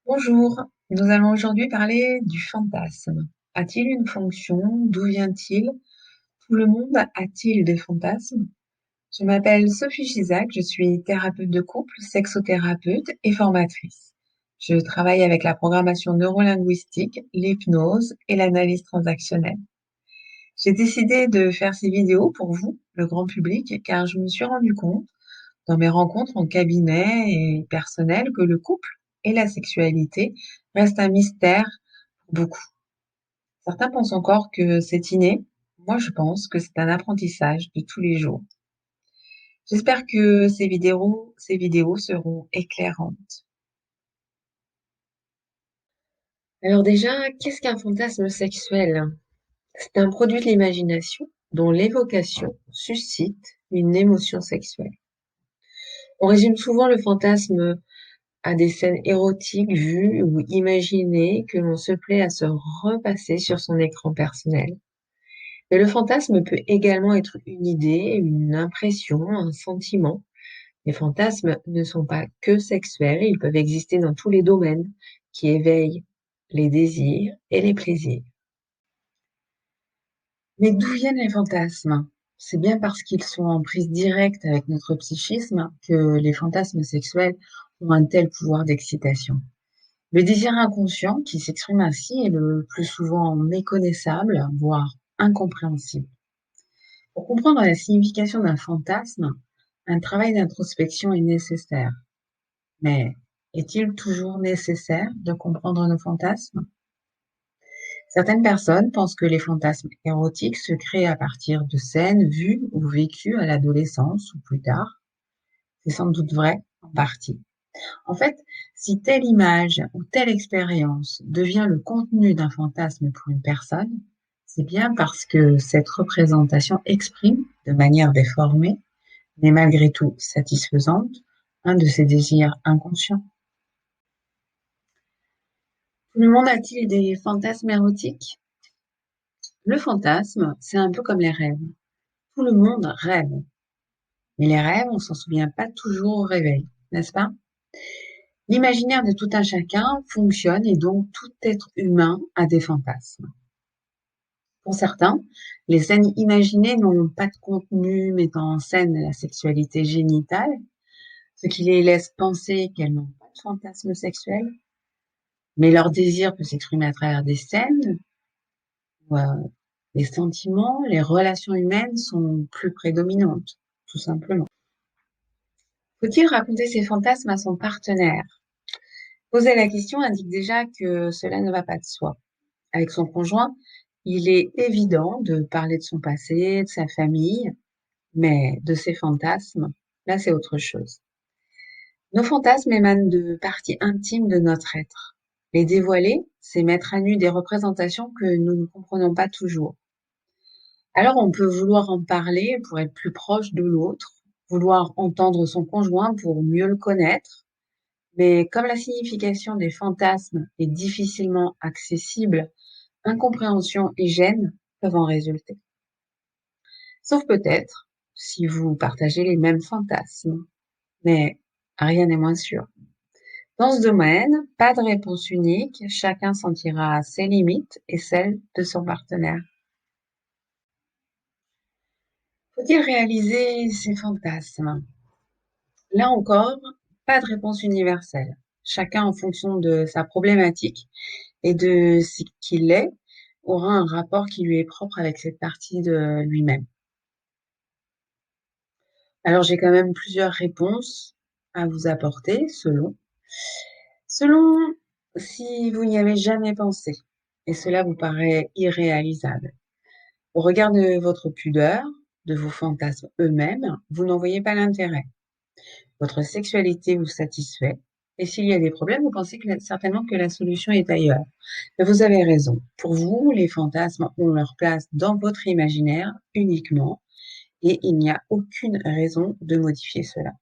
Bonjour, nous allons aujourd'hui parler du fantasme. A-t-il une fonction? D'où vient-il? Tout le monde a-t-il des fantasmes? Je m'appelle Sophie Chisac, je suis thérapeute de couple, sexothérapeute et formatrice. Je travaille avec la programmation neurolinguistique, l'hypnose et l'analyse transactionnelle. J'ai décidé de faire ces vidéos pour vous, le grand public, car je me suis rendu compte dans mes rencontres en cabinet et personnel que le couple et la sexualité restent un mystère pour beaucoup. Certains pensent encore que c'est inné. Moi, je pense que c'est un apprentissage de tous les jours. J'espère que ces vidéos seront éclairantes. Alors déjà, qu'est-ce qu'un fantasme sexuel? C'est un produit de l'imagination dont l'évocation suscite une émotion sexuelle. On résume souvent le fantasme à des scènes érotiques vues ou imaginées que l'on se plaît à se repasser sur son écran personnel. Mais le fantasme peut également être une idée, une impression, un sentiment. Les fantasmes ne sont pas que sexuels, ils peuvent exister dans tous les domaines qui éveillent les désirs et les plaisirs. Mais d'où viennent les fantasmes? C'est bien parce qu'ils sont en prise directe avec notre psychisme que les fantasmes sexuels ont un tel pouvoir d'excitation. Le désir inconscient qui s'exprime ainsi est le plus souvent méconnaissable, voire incompréhensible. Pour comprendre la signification d'un fantasme, un travail d'introspection est nécessaire. Mais est-il toujours nécessaire de comprendre nos fantasmes? Certaines personnes pensent que les fantasmes érotiques se créent à partir de scènes vues ou vécues à l'adolescence ou plus tard. C'est sans doute vrai en partie. En fait, si telle image ou telle expérience devient le contenu d'un fantasme pour une personne, c'est bien parce que cette représentation exprime, de manière déformée, mais malgré tout satisfaisante, un de ses désirs inconscients. Tout le monde a-t-il des fantasmes érotiques? Le fantasme, c'est un peu comme les rêves. Tout le monde rêve. Mais les rêves, on s'en souvient pas toujours au réveil, n'est-ce pas? L'imaginaire de tout un chacun fonctionne et donc tout être humain a des fantasmes. Pour certains, les scènes imaginées n'ont pas de contenu mettant en scène la sexualité génitale, ce qui les laisse penser qu'elles n'ont pas de fantasme sexuel, mais leur désir peut s'exprimer à travers des scènes où les sentiments, les relations humaines sont plus prédominantes, tout simplement. Faut-il raconter ses fantasmes à son partenaire? Poser la question indique déjà que cela ne va pas de soi. Avec son conjoint, il est évident de parler de son passé, de sa famille, mais de ses fantasmes, là c'est autre chose. Nos fantasmes émanent de parties intimes de notre être. Les dévoiler, c'est mettre à nu des représentations que nous ne comprenons pas toujours. Alors on peut vouloir en parler pour être plus proche de l'autre, vouloir entendre son conjoint pour mieux le connaître, mais comme la signification des fantasmes est difficilement accessible, incompréhension et gêne peuvent en résulter. Sauf peut-être si vous partagez les mêmes fantasmes, mais rien n'est moins sûr. Dans ce domaine, pas de réponse unique, chacun sentira ses limites et celles de son partenaire. Faut-il réaliser ses fantasmes? Là encore, pas de réponse universelle. Chacun, en fonction de sa problématique et de ce qu'il est, aura un rapport qui lui est propre avec cette partie de lui-même. Alors, j'ai quand même plusieurs réponses à vous apporter selon si vous n'y avez jamais pensé et cela vous paraît irréalisable. Au regard de votre pudeur, de vos fantasmes eux-mêmes, vous n'en voyez pas l'intérêt. Votre sexualité vous satisfait. Et s'il y a des problèmes, vous pensez certainement que la solution est ailleurs. Mais vous avez raison. Pour vous, les fantasmes ont leur place dans votre imaginaire uniquement et il n'y a aucune raison de modifier cela.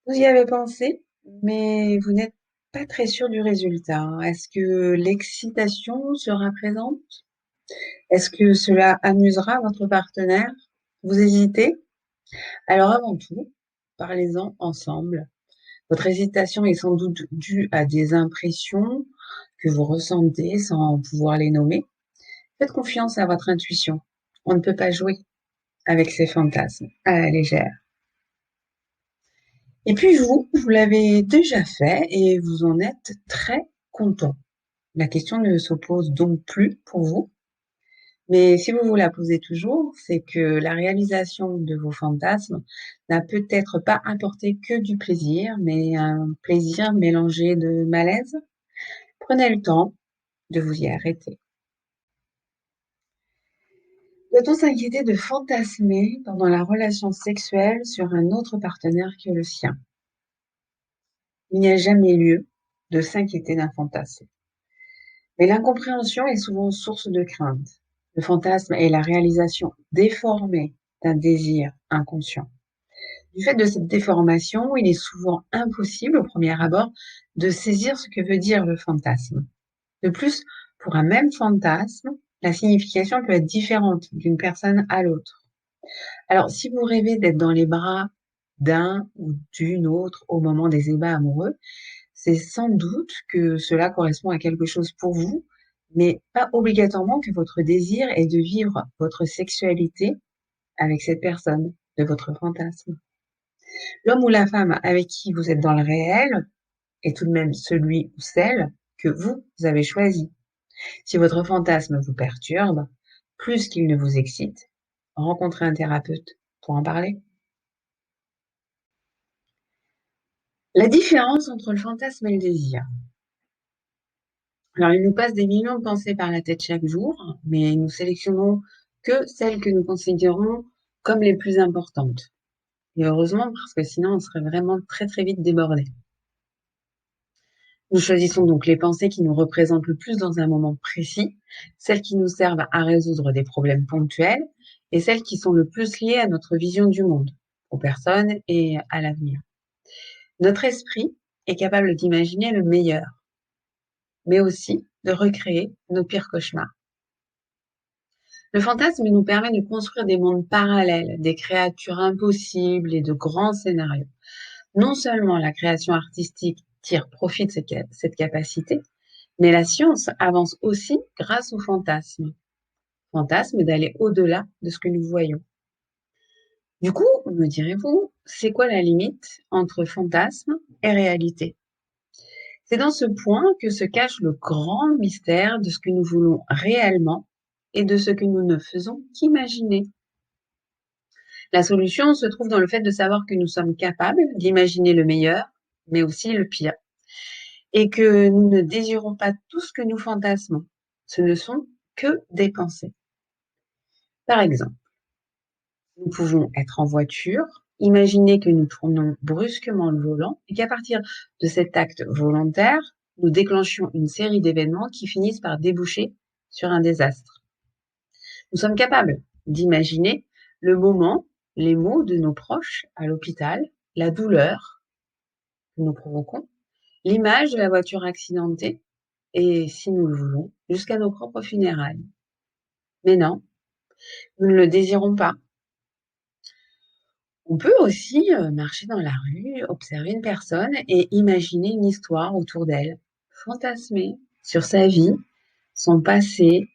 Vous y avez pensé, mais vous n'êtes pas très sûr du résultat. Est-ce que l'excitation sera présente? Est-ce que cela amusera votre partenaire? Vous hésitez? Alors avant tout, parlez-en ensemble. Votre hésitation est sans doute due à des impressions que vous ressentez sans pouvoir les nommer. Faites confiance à votre intuition. On ne peut pas jouer avec ces fantasmes à la légère. Et puis vous l'avez déjà fait et vous en êtes très content. La question ne s'oppose donc plus pour vous. Mais si vous vous la posez toujours, c'est que la réalisation de vos fantasmes n'a peut-être pas apporté que du plaisir, mais un plaisir mélangé de malaise. Prenez le temps de vous y arrêter. Doit-on s'inquiéter de fantasmer pendant la relation sexuelle sur un autre partenaire que le sien? Il n'y a jamais lieu de s'inquiéter d'un fantasme. Mais l'incompréhension est souvent source de crainte. Le fantasme est la réalisation déformée d'un désir inconscient. Du fait de cette déformation, il est souvent impossible, au premier abord, de saisir ce que veut dire le fantasme. De plus, pour un même fantasme, la signification peut être différente d'une personne à l'autre. Alors, si vous rêvez d'être dans les bras d'un ou d'une autre au moment des ébats amoureux, c'est sans doute que cela correspond à quelque chose pour vous, mais pas obligatoirement que votre désir est de vivre votre sexualité avec cette personne de votre fantasme. L'homme ou la femme avec qui vous êtes dans le réel est tout de même celui ou celle que vous avez choisi. Si votre fantasme vous perturbe, plus qu'il ne vous excite, rencontrez un thérapeute pour en parler. La différence entre le fantasme et le désir. Alors, il nous passe des millions de pensées par la tête chaque jour, mais nous sélectionnons que celles que nous considérons comme les plus importantes. Et heureusement, parce que sinon, on serait vraiment très très vite débordé. Nous choisissons donc les pensées qui nous représentent le plus dans un moment précis, celles qui nous servent à résoudre des problèmes ponctuels et celles qui sont le plus liées à notre vision du monde, aux personnes et à l'avenir. Notre esprit est capable d'imaginer le meilleur, mais aussi de recréer nos pires cauchemars. Le fantasme nous permet de construire des mondes parallèles, des créatures impossibles et de grands scénarios. Non seulement la création artistique tire profit de cette capacité, mais la science avance aussi grâce au fantasme. Fantasme d'aller au-delà de ce que nous voyons. Du coup, me direz-vous, c'est quoi la limite entre fantasme et réalité? C'est dans ce point que se cache le grand mystère de ce que nous voulons réellement et de ce que nous ne faisons qu'imaginer. La solution se trouve dans le fait de savoir que nous sommes capables d'imaginer le meilleur, mais aussi le pire, et que nous ne désirons pas tout ce que nous fantasmons. Ce ne sont que des pensées. Par exemple, nous pouvons être en voiture, imaginer que nous tournons brusquement le volant et qu'à partir de cet acte volontaire, nous déclenchions une série d'événements qui finissent par déboucher sur un désastre. Nous sommes capables d'imaginer le moment, les mots de nos proches à l'hôpital, la douleur que nous provoquons, l'image de la voiture accidentée et, si nous le voulons, jusqu'à nos propres funérailles. Mais non, nous ne le désirons pas. On peut aussi marcher dans la rue, observer une personne et imaginer une histoire autour d'elle, fantasmer sur sa vie, son passé,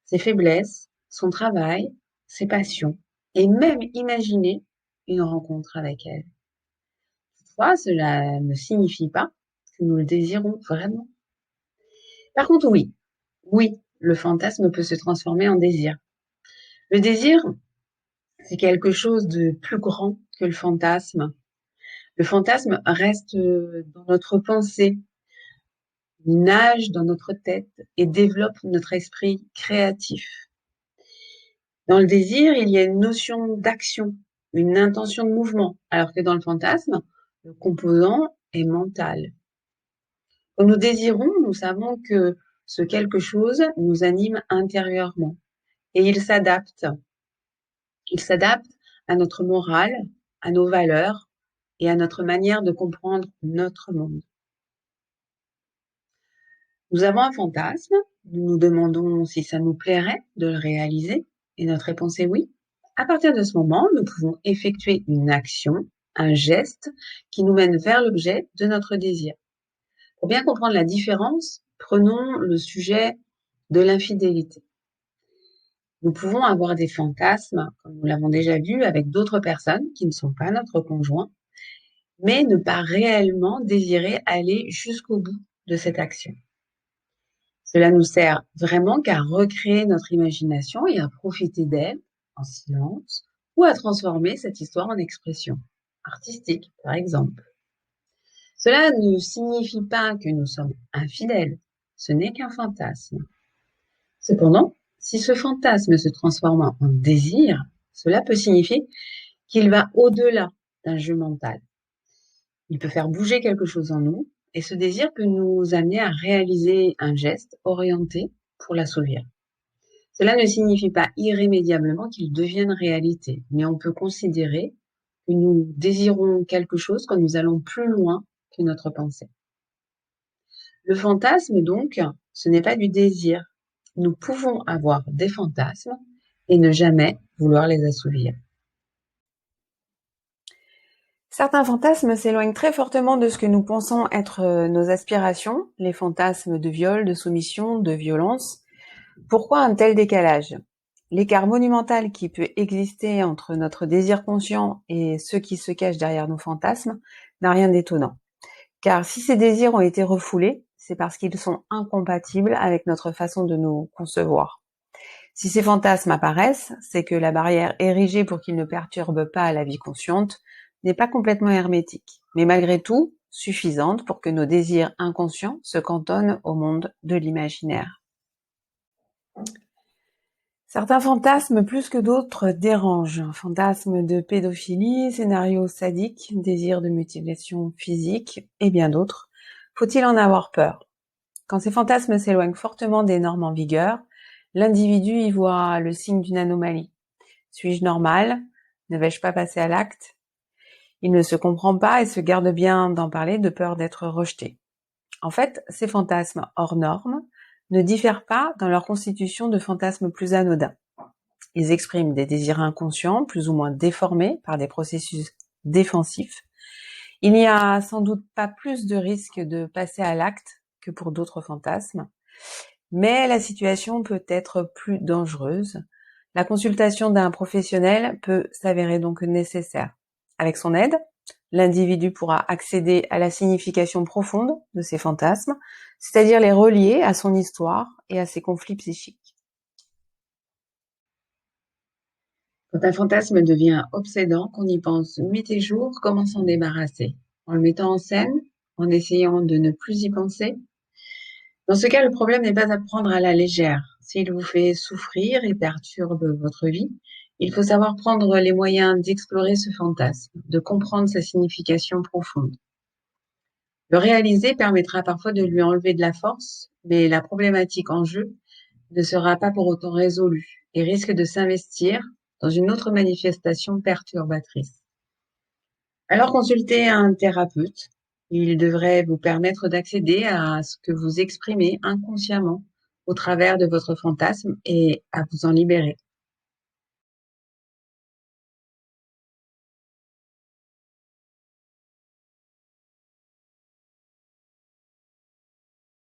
ses faiblesses, son travail, ses passions, et même imaginer une rencontre avec elle. Toutefois, cela ne signifie pas que nous le désirons vraiment. Par contre, oui, le fantasme peut se transformer en désir. Le désir, c'est quelque chose de plus grand que le fantasme. Le fantasme reste dans notre pensée, nage dans notre tête et développe notre esprit créatif. Dans le désir, il y a une notion d'action, une intention de mouvement, alors que dans le fantasme, le composant est mental. Quand nous désirons, nous savons que ce quelque chose nous anime intérieurement et il s'adapte. Il s'adapte à notre morale, à nos valeurs et à notre manière de comprendre notre monde. Nous avons un fantasme, nous nous demandons si ça nous plairait de le réaliser et notre réponse est oui. À partir de ce moment, nous pouvons effectuer une action un geste qui nous mène vers l'objet de notre désir. Pour bien comprendre la différence, prenons le sujet de l'infidélité. Nous pouvons avoir des fantasmes, comme nous l'avons déjà vu, avec d'autres personnes qui ne sont pas notre conjoint, mais ne pas réellement désirer aller jusqu'au bout de cette action. Cela nous sert vraiment qu'à recréer notre imagination et à profiter d'elle en silence ou à transformer cette histoire en expression artistique, par exemple. Cela ne signifie pas que nous sommes infidèles, ce n'est qu'un fantasme. Cependant, si ce fantasme se transforme en désir, cela peut signifier qu'il va au-delà d'un jeu mental. Il peut faire bouger quelque chose en nous et ce désir peut nous amener à réaliser un geste orienté pour l'assouvir. Cela ne signifie pas irrémédiablement qu'il devienne réalité, mais on peut considérer que nous désirons quelque chose quand nous allons plus loin que notre pensée. Le fantasme, donc, ce n'est pas du désir. Nous pouvons avoir des fantasmes et ne jamais vouloir les assouvir. Certains fantasmes s'éloignent très fortement de ce que nous pensons être nos aspirations, les fantasmes de viol, de soumission, de violence. Pourquoi un tel décalage? L'écart monumental qui peut exister entre notre désir conscient et ce qui se cache derrière nos fantasmes n'a rien d'étonnant. Car si ces désirs ont été refoulés, c'est parce qu'ils sont incompatibles avec notre façon de nous concevoir. Si ces fantasmes apparaissent, c'est que la barrière érigée pour qu'ils ne perturbent pas la vie consciente n'est pas complètement hermétique, mais malgré tout suffisante pour que nos désirs inconscients se cantonnent au monde de l'imaginaire. Certains fantasmes plus que d'autres dérangent. Fantasmes de pédophilie, scénarios sadiques, désirs de mutilation physique et bien d'autres. Faut-il en avoir peur? Quand ces fantasmes s'éloignent fortement des normes en vigueur, l'individu y voit le signe d'une anomalie. Suis-je normal? Ne vais-je pas passer à l'acte? Il ne se comprend pas et se garde bien d'en parler de peur d'être rejeté. En fait, ces fantasmes hors normes ne diffèrent pas dans leur constitution de fantasmes plus anodins. Ils expriment des désirs inconscients, plus ou moins déformés par des processus défensifs. Il n'y a sans doute pas plus de risque de passer à l'acte que pour d'autres fantasmes, mais la situation peut être plus dangereuse. La consultation d'un professionnel peut s'avérer donc nécessaire. Avec son aide, l'individu pourra accéder à la signification profonde de ses fantasmes, c'est-à-dire les relier à son histoire et à ses conflits psychiques. Quand un fantasme devient obsédant, qu'on y pense nuit et jour, comment s'en débarrasser? En le mettant en scène? En essayant de ne plus y penser? Dans ce cas, le problème n'est pas à prendre à la légère. S'il vous fait souffrir et perturbe votre vie, il faut savoir prendre les moyens d'explorer ce fantasme, de comprendre sa signification profonde. Le réaliser permettra parfois de lui enlever de la force, mais la problématique en jeu ne sera pas pour autant résolue et risque de s'investir dans une autre manifestation perturbatrice. Alors consultez un thérapeute. Il devrait vous permettre d'accéder à ce que vous exprimez inconsciemment au travers de votre fantasme et à vous en libérer.